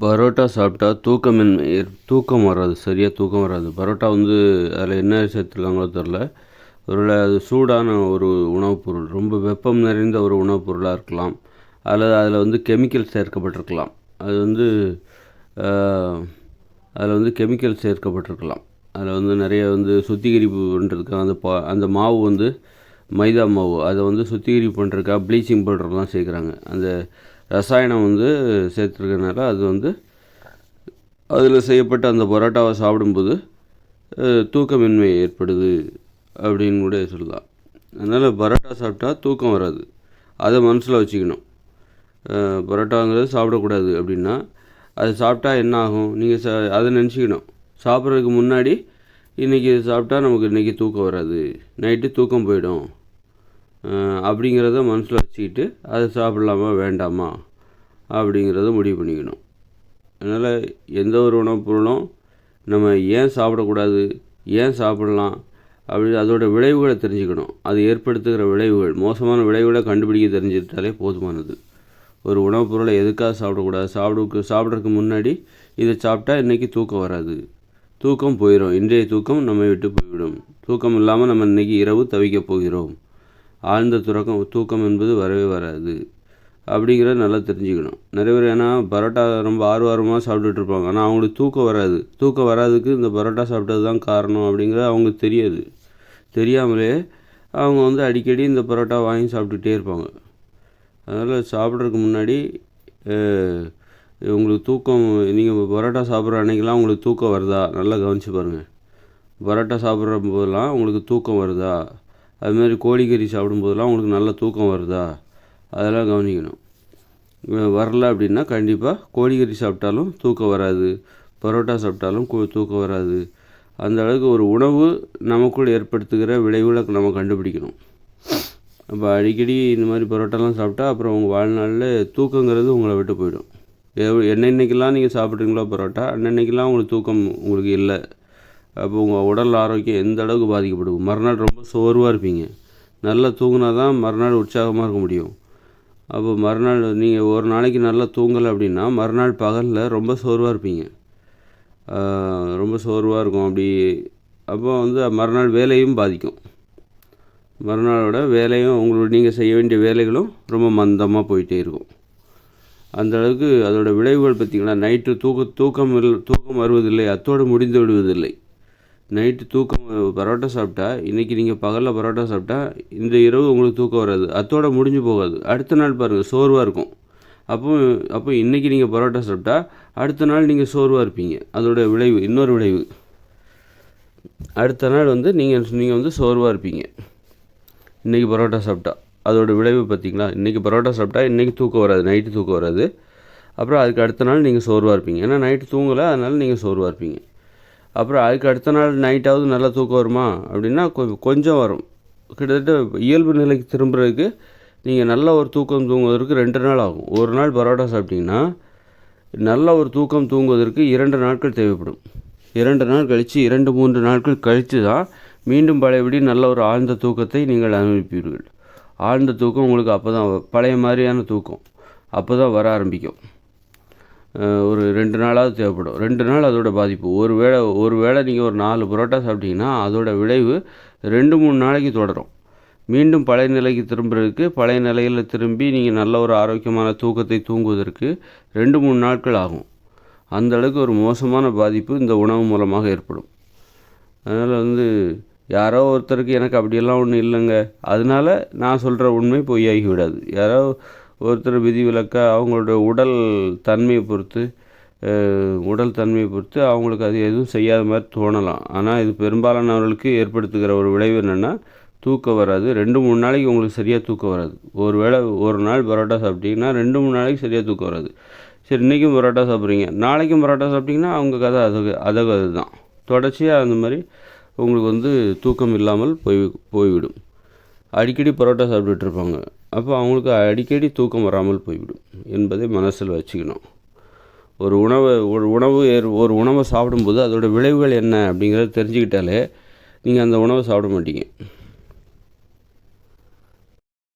பரோட்டா சாப்பிட்டா தூக்கமின்மை தூக்கம் வராது, சரியாக தூக்கம் வராது. பரோட்டா அதில் என்ன சேர்த்துருக்காங்களோ தெரில. ஒருவேளை அது சூடான ஒரு உணவுப் பொருள், ரொம்ப வெப்பம் நிறைந்த ஒரு உணவுப் பொருளாக இருக்கலாம். அல்லது அதில் கெமிக்கல் சேர்க்கப்பட்டிருக்கலாம். அதில் கெமிக்கல் சேர்க்கப்பட்டிருக்கலாம். அதில் நிறைய சுத்திகரிப்பு பண்ணுறதுக்காக அந்த மாவு மைதா மாவு அதை சுத்திகரிப்பு பண்ணுறதுக்காக ப்ளீச்சிங் பவுடர்லாம் சேர்க்குறாங்க. அந்த ரசாயனம் சேர்த்துருக்கனால அது அதில் செய்யப்பட்ட அந்த பரோட்டாவை சாப்பிடும்போது தூக்கமின்மை ஏற்படுது அப்படின்னு கூட சொல்லலாம். அதனால் பரோட்டா சாப்பிட்டா தூக்கம் வராது, அதை மனசில் வச்சுக்கணும். பரோட்டாங்கிறது சாப்பிடக்கூடாது அப்படின்னா அது சாப்பிட்டா என்ன ஆகும், நீங்கள் அதை நினச்சிக்கணும். சாப்பிட்றதுக்கு முன்னாடி இன்றைக்கி இது சாப்பிட்டா நமக்கு இன்றைக்கி தூக்கம் வராது, நைட்டு தூக்கம் போயிடும் அப்படிங்கிறத மனசில் வச்சுக்கிட்டு அதை சாப்பிட்லாமா வேண்டாமா அப்படிங்கிறத முடிவு பண்ணிக்கணும். அதனால் எந்த ஒரு உணவுப் பொருளும் நம்ம ஏன் சாப்பிடக்கூடாது, ஏன் சாப்பிட்லாம் அதோட விளைவுகளை தெரிஞ்சுக்கணும். அது ஏற்படுத்துகிற விளைவுகள், மோசமான விளைவுகளை கண்டுபிடிக்க தெரிஞ்சுக்கிட்டாலே போதுமானது. ஒரு உணவுப் பொருளை எதுக்காக சாப்பிடக்கூடாது, சாப்பிட்றதுக்கு முன்னாடி இதை சாப்பிட்டா இன்றைக்கி தூக்கம் வராது, தூக்கம் போயிடும், இன்றைய தூக்கம் நம்மை விட்டு போய்விடும், தூக்கம் இல்லாமல் நம்ம இன்றைக்கி இரவு தவிக்கப் போகிறோம், ஆழ்ந்த தூக்கம் என்பது வரவே வராது அப்படிங்கிறத நல்லா தெரிஞ்சுக்கணும். நிறைய பேர் ஏன்னா பரோட்டா ரொம்ப ஆர்வமாக சாப்பிட்டுட்டு இருப்பாங்க, ஆனால் அவங்களுக்கு தூக்கம் வராது. தூக்கம் வராதுக்கு இந்த பரோட்டா சாப்பிட்டது தான் காரணம் அப்படிங்கிறது அவங்களுக்கு தெரியாது. தெரியாமலே அவங்க அடிக்கடி இந்த பரோட்டா வாங்கி சாப்பிட்டுட்டே இருப்பாங்க. அதனால் சாப்பிட்றதுக்கு முன்னாடி உங்களுக்கு தூக்கம், நீங்கள் பரோட்டா சாப்பிட்ற அன்றைக்கெலாம் உங்களுக்கு தூக்கம் வருதா நல்லா கவனித்து பாருங்கள். பரோட்டா சாப்பிட்ற போதெல்லாம் உங்களுக்கு தூக்கம் வருதா, அதுமாதிரி கோழிக்கறி சாப்பிடும்போதெல்லாம் உங்களுக்கு நல்ல தூக்கம் வருதா, அதெல்லாம் கவனிக்கணும். வரல அப்படின்னா கண்டிப்பாக கோழிக்கறி சாப்பிட்டாலும் தூக்கம் வராது, பரோட்டா சாப்பிட்டாலும் தூக்கம் வராது. அந்த அளவுக்கு ஒரு உணவு நமக்குள் ஏற்படுத்துகிற விளைவுகளை நம்ம கண்டுபிடிக்கணும். அப்போ அடிக்கடி இந்த மாதிரி பரோட்டாலாம் சாப்பிட்டா அப்புறம் உங்கள் வாழ்நாளில் தூக்கங்கிறது உங்களை விட்டு போயிடும். என்னென்னைக்கெல்லாம் நீங்கள் சாப்பிட்றீங்களோ பரோட்டா, அன்னன்னைக்கெல்லாம் உங்களுக்கு தூக்கம் உங்களுக்கு இல்லை. அப்போ உங்கள் உடல் ஆரோக்கியம் எந்த அளவுக்கு பாதிக்கப்படும். மறுநாள் ரொம்ப சோர்வாக இருப்பீங்க. நல்லா தூங்கினா தான் மறுநாள் உற்சாகமாக இருக்க முடியும். அப்போ மறுநாள் நீங்கள் ஒரு நாளைக்கு நல்லா தூங்கலை அப்படின்னா மறுநாள் பகலில் ரொம்ப சோர்வாக இருப்பீங்க, ரொம்ப சோர்வாக இருக்கும். அப்போ மறுநாள் வேலையும் பாதிக்கும். மறுநாளோட வேலையும் நீங்கள் செய்ய வேண்டிய வேலைகளும் ரொம்ப மந்தமாக போயிட்டே இருக்கும். அந்த அளவுக்கு அதோடய விளைவுகள் பார்த்திங்கன்னா, நைட்டு தூக்கம் வருவதில்லை, அத்தோடு முடிந்து விடுவதில்லை. நைட்டு தூக்கம் பரோட்டா சாப்பிட்டா, இன்றைக்கி நீங்கள் பகலில் பரோட்டா சாப்பிட்டா இந்த இரவு உங்களுக்கு தூக்கம் வராது, அத்தோடு முடிஞ்சு போகாது. அடுத்த நாள் பாருங்கள் சோர்வாக இருக்கும். அப்போ இன்றைக்கி நீங்கள் பரோட்டா சாப்பிட்டா அடுத்த நாள் நீங்கள் சோர்வாக இருப்பீங்க. அதோட விளைவு, இன்னொரு விளைவு, அடுத்த நாள் நீங்கள் சோர்வாக இருப்பீங்க. இன்றைக்கி பரோட்டா சாப்பிட்டா அதோடய விளைவு பார்த்திங்களா, இன்றைக்கி பரோட்டா சாப்பிட்டா இன்றைக்கி தூக்கம் வராது, நைட்டு தூக்கம் வராது. அப்புறம் அதுக்கு அடுத்த நாள் நீங்கள் சோர்வாக இருப்பீங்க, ஏன்னா நைட்டு தூங்கலை, அதனால் நீங்கள் சோர்வாக இருப்பீங்க. அப்புறம் அதுக்கு அடுத்த நாள் நைட்டாவது நல்லா தூக்கம் வருமா அப்படின்னா கொஞ்சம் வரும். கிட்டத்தட்ட இயல்பு நிலைக்கு திரும்புறதுக்கு நீங்கள் நல்ல ஒரு தூக்கம் தூங்குவதற்கு 2 நாள் ஆகும். ஒரு நாள் பரோட்டா சாப்பிட்டிங்கன்னா நல்ல ஒரு தூக்கம் தூங்குவதற்கு 2 நாட்கள் தேவைப்படும். 2 நாள் கழித்து 2-3 நாட்கள் கழித்து தான் மீண்டும் பழையபடி நல்ல ஒரு ஆழ்ந்த தூக்கத்தை நீங்கள் அனுபவிப்பீர்கள். ஆழ்ந்த தூக்கம் உங்களுக்கு அப்போ தான் பழைய மாதிரியான தூக்கம் அப்போ தான் வர ஆரம்பிக்கும். ஒரு 2 நாளாவது தேவைப்படும். 2 நாள் அதோட பாதிப்பு. ஒரு வேளை நீங்கள் ஒரு 4 பரோட்டா சாப்பிட்டீங்கன்னா அதோட விளைவு 2-3 நாளைக்கு தொடரும். மீண்டும் பழைய நிலைக்கு திரும்புறதுக்கு, பழைய நிலையில் திரும்பி நீங்கள் நல்ல ஒரு ஆரோக்கியமான தூக்கத்தை தூங்குவதற்கு 2-3 நாட்கள் ஆகும். அந்த அளவுக்கு ஒரு மோசமான பாதிப்பு இந்த உணவு மூலமாக ஏற்படும். அதனால் யாரோ ஒருத்தருக்கு எனக்கு அப்படியெல்லாம் ஒன்றும் இல்லைங்க, அதனால நான் சொல்கிற உண்மை பொய்யாகி விடாது. யாரோ ஒருத்தர் விதிவிலக்காக அவங்களோட உடல் தன்மையை பொறுத்து அவங்களுக்கு அது எதுவும் செய்யாத மாதிரி தோணலாம். ஆனால் இது பெரும்பாலானவர்களுக்கு ஏற்படுத்துகிற ஒரு விளைவு என்னென்னா தூக்கம் வராது. 2-3 நாளைக்கு உங்களுக்கு சரியாக தூக்கம் வராது. ஒரு நாள் பரோட்டா சாப்பிட்டீங்கன்னா 2-3 நாளைக்கு சரியாக தூக்கம் வராது. சரி, இன்றைக்கும் பரோட்டா சாப்பிட்றீங்க, நாளைக்கும் பரோட்டா சாப்பிட்டிங்கன்னா அவங்க கதை அது தான். தொடர்ச்சியாக அந்த மாதிரி உங்களுக்கு தூக்கம் இல்லாமல் போய்விடும். அடிக்கடி பரோட்டா சாப்பிட்டுட்ருப்பாங்க, அப்போ அவங்களுக்கு அடிக்கடி தூக்கம் வராமல் போய்விடும் என்பதை மனசில் வச்சுக்கணும். ஒரு உணவை சாப்பிடும்போது அதோடய விளைவுகள் என்ன அப்படிங்கிறத தெரிஞ்சுக்கிட்டாலே நீங்கள் அந்த உணவை சாப்பிட மாட்டீங்க.